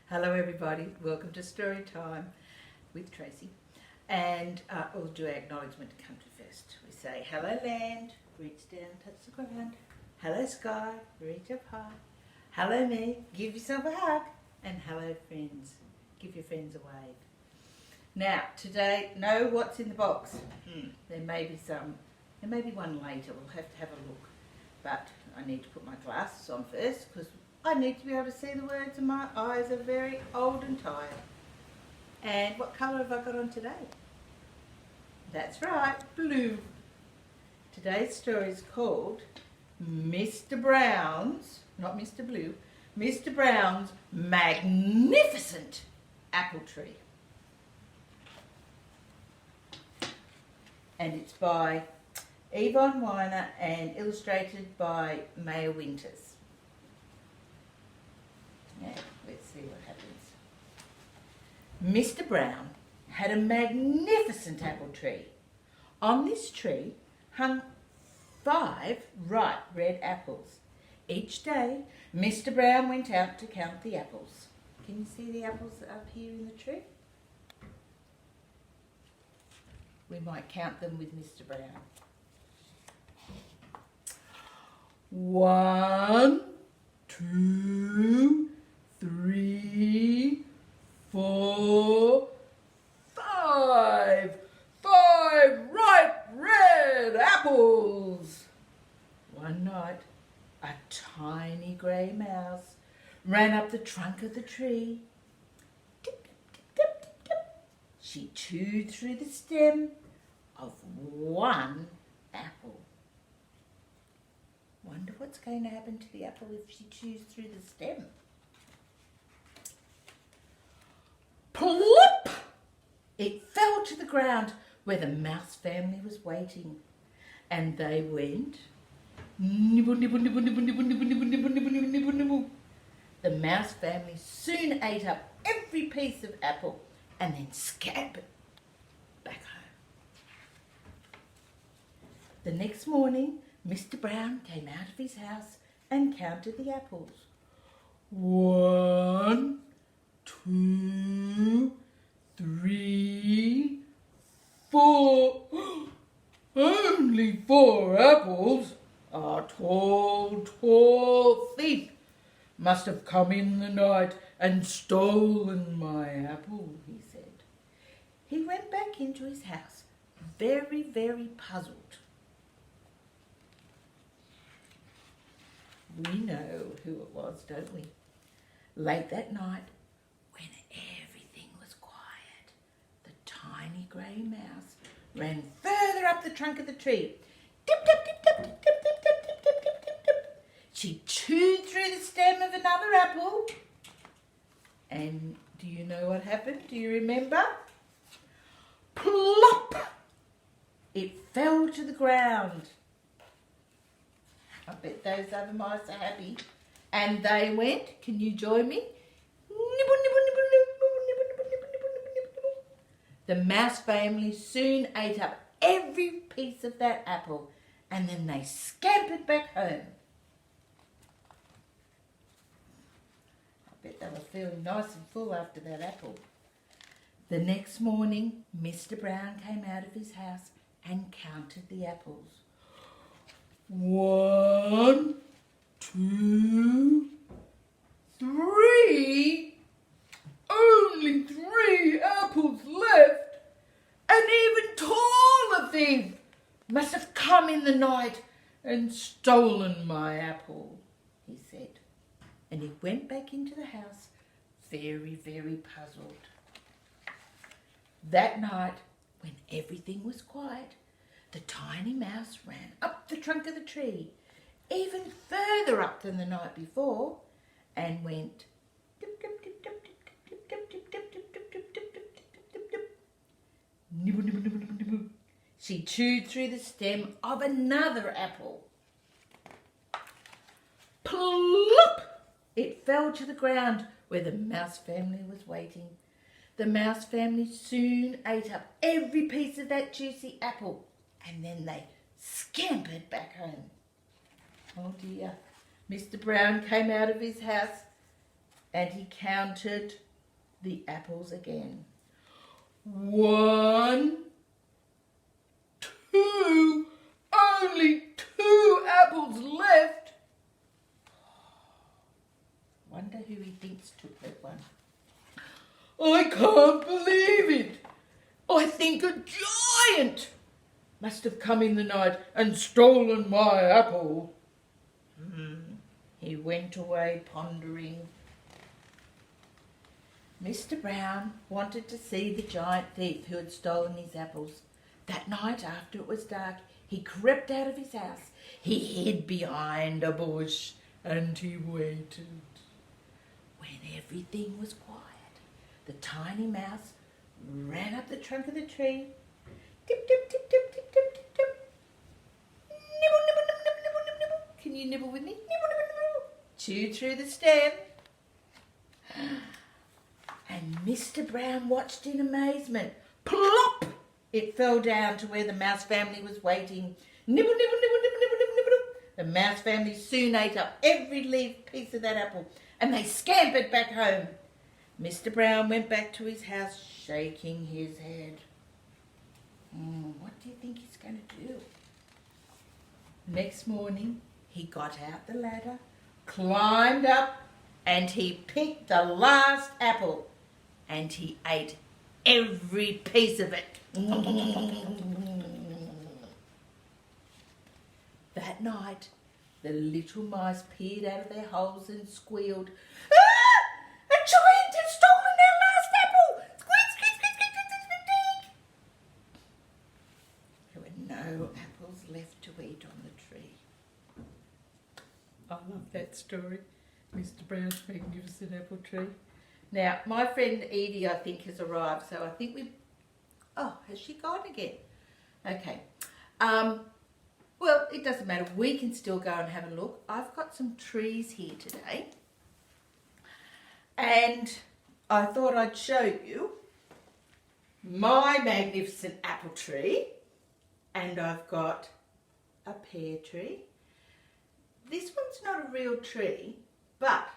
Hello everybody, welcome to Story Time with Tracy. And we'll do our acknowledgement to country first. We say, hello land, reach down, touch the ground. Hello sky, reach up high. Hello me, give yourself a hug. And hello friends, give your friends a wave. Now, today, know what's in the box. There may be one later, we'll have to have a look. But I need to put my glasses on first because I need to be able to see the words and my eyes are very old and tired. And what colour have I got on today? That's right, blue. Today's story is called Mr. Brown's, not Mr. Blue, Mr. Brown's Magnificent Apple Tree. And it's by Yvonne Weiner and illustrated by Maya Winters. Now, let's see what happens. Mr. Brown had a magnificent apple tree. On this tree hung 5 ripe red apples. Each day, Mr. Brown went out to count the apples. Can you see the apples up here in the tree? We might count them with Mr. Brown. 1, 2, 3, 4, 5. 5 ripe red apples. One night, a tiny grey mouse ran up the trunk of the tree. Tip, tip, tip, tip, tip. She chewed through the stem of one apple. Wonder what's going to happen to the apple if she chews through the stem. Plop! It fell to the ground where the mouse family was waiting. And they went nibble, nibble, nibble, nibble, nibble, nibble, nibble, nibble, nibble, nibble, nibble, nibble. The mouse family soon ate up every piece of apple and then scampered back home. The next morning, Mr. Brown came out of his house and counted the apples. 1, 2, 3, 4. Only 4 apples? A tall thief must have come in the night and stolen my apple, he said. He went back into his house, very, very puzzled. We know who it was, don't we? Late that night, when everything was quiet, the tiny grey mouse ran further up the trunk of the tree. Tip, tip, tip, tip, tip, tip, tip, tip, tip, tip, tip, tip, tip. She chewed through the stem of another apple. And do you know what happened? Do you remember? Plop! It fell to the ground. I bet those other mice are happy. And they went, can you join me? Nibble, nibble, nibble, nibble, nibble, nibble, nibble, nibble, nibble, nibble. The mouse family soon ate up every piece of that apple and then they scampered back home. I bet they were feeling nice and full after that apple. The next morning, Mr. Brown came out of his house and counted the apples. 1, 2, 3. Only 3 apples left. An even taller thief must have come in the night and stolen my apple, he said. And he went back into the house very, very puzzled. That night, when everything was quiet, the tiny mouse ran up the trunk of the tree, even further up than the night before, and went dip, dip, dip, dip, dip, dip, dip, dip, dip, dip, dip, dip, dip, dip, dip, dip, dip. Nibble, nibble, nibble, nibble, nibble. She chewed through the stem of another apple. Plop! It fell to the ground where the mouse family was waiting. The mouse family soon ate up every piece of that juicy apple and then they scampered back home. Oh dear. Mr. Brown came out of his house and he counted the apples again. 1, 2, only 2 apples left. Wonder who he thinks took that one. I can't believe it. I think a giant must have come in the night and stolen my apple. He went away pondering. Mr. Brown wanted to see the giant thief who had stolen his apples. That night, after it was dark, he crept out of his house. He hid behind a bush and he waited. When everything was quiet, the tiny mouse ran up the trunk of the tree. Tip, tip, tip, tip, tip, tip, tip, tip. Nibble, nibble, nibble, nibble, nibble, nibble, nibble. Can you nibble with me? Nibble, nibble, nibble. Chew through the stem. And Mr. Brown watched in amazement. Plop! It fell down to where the mouse family was waiting. Nibble, nibble, nibble, nibble, nibble, nibble, nibble. The mouse family soon ate up every piece of that apple, and they scampered back home. Mr. Brown went back to his house shaking his head. What do you think he's going to do? Next morning, he got out the ladder, climbed up, and he picked the last apple, and he ate every piece of it. That night, the little mice peered out of their holes and squealed, "Ah! A giant has stolen our last apple! Squeak, squeak, squeak, squeak, squeak, squeak, squeak." There were no apples left to eat on the tree. I love that story. Mr. Brown's magnificent apple tree. Now, my friend Edie, I think, has arrived, so I think we... Oh, has she gone again? Okay. Well, it doesn't matter. We can still go and have a look. I've got some trees here today. And I thought I'd show you my magnificent apple tree. And I've got a pear tree. This one's not a real tree, but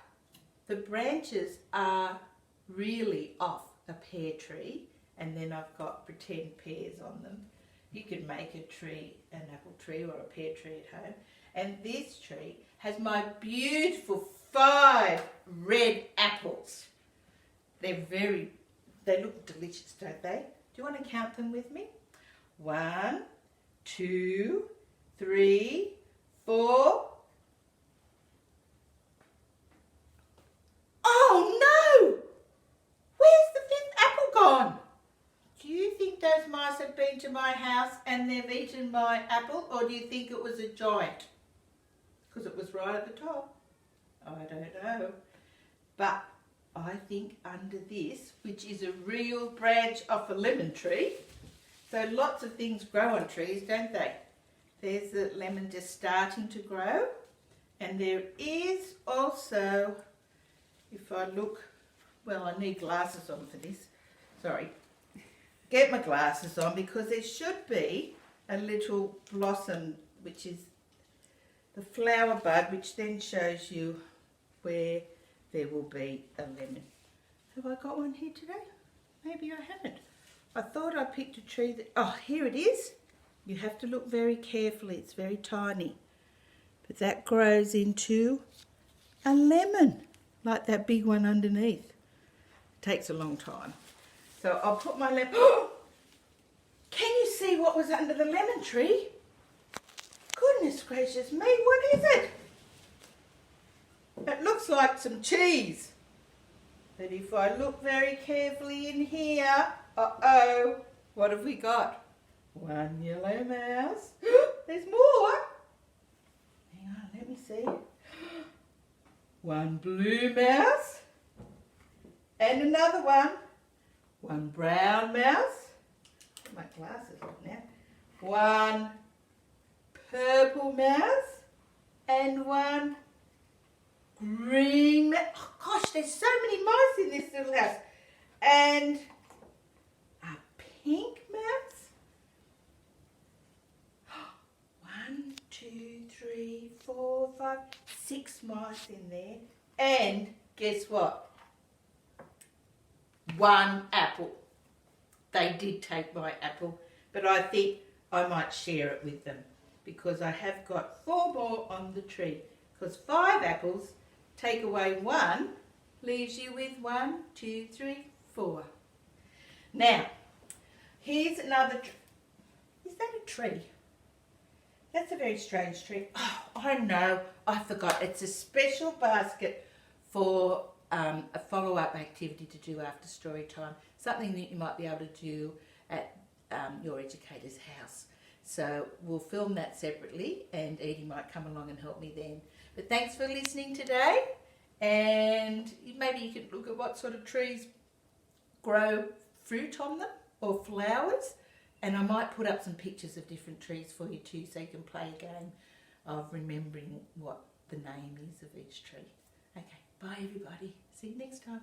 the branches are really off a pear tree, and then I've got pretend pears on them. You can make a tree, an apple tree or a pear tree at home. And this tree has my beautiful 5 red apples. They look delicious, don't they? Do you want to count them with me? 1, 2, 3, 4. Oh no! Where's the 5th apple gone? Do you think those mice have been to my house and they've eaten my apple, or do you think it was a giant? Because it was right at the top. I don't know. But I think under this, which is a real branch off a lemon tree, so lots of things grow on trees, don't they? There's the lemon just starting to grow. And there is also, if I look, well, I need glasses on for this. Sorry. Get my glasses on, because there should be a little blossom, which is the flower bud, which then shows you where there will be a lemon. Have I got one here today? Maybe I haven't. I thought I picked a tree that... Oh, here it is. You have to look very carefully. It's very tiny. But that grows into a lemon, like that big one underneath. It takes a long time. So I'll put my lemon... Can you see what was under the lemon tree? Goodness gracious me, what is it? It looks like some cheese. But if I look very carefully in here, uh-oh, what have we got? 1 yellow mouse. There's more. Hang on, let me see. 1 blue mouse. And another one. 1 brown mouse. Put my glasses on now. 1 purple mouse. And 1 green mouse. Oh gosh, there's so many mice in this little house. And a pink mouse. 1, 2, 3, 4, 5, 6 mice in there. And guess what? one apple. They did take my apple, but I think I might share it with them because I have got 4 more on the tree. Because 5 apples, take away 1, leaves you with 1, 2, 3, 4. Now, here's another tree. Is that a tree? That's a very strange tree. Oh, I know, I forgot. It's a special basket for a follow-up activity to do after story time. Something that you might be able to do at your educator's house. So we'll film that separately and Edie might come along and help me then. But thanks for listening today, and maybe you can look at what sort of trees grow fruit on them or flowers, and I might put up some pictures of different trees for you too, so you can play a game of remembering what the name is of each tree. Okay, bye everybody. See you next time.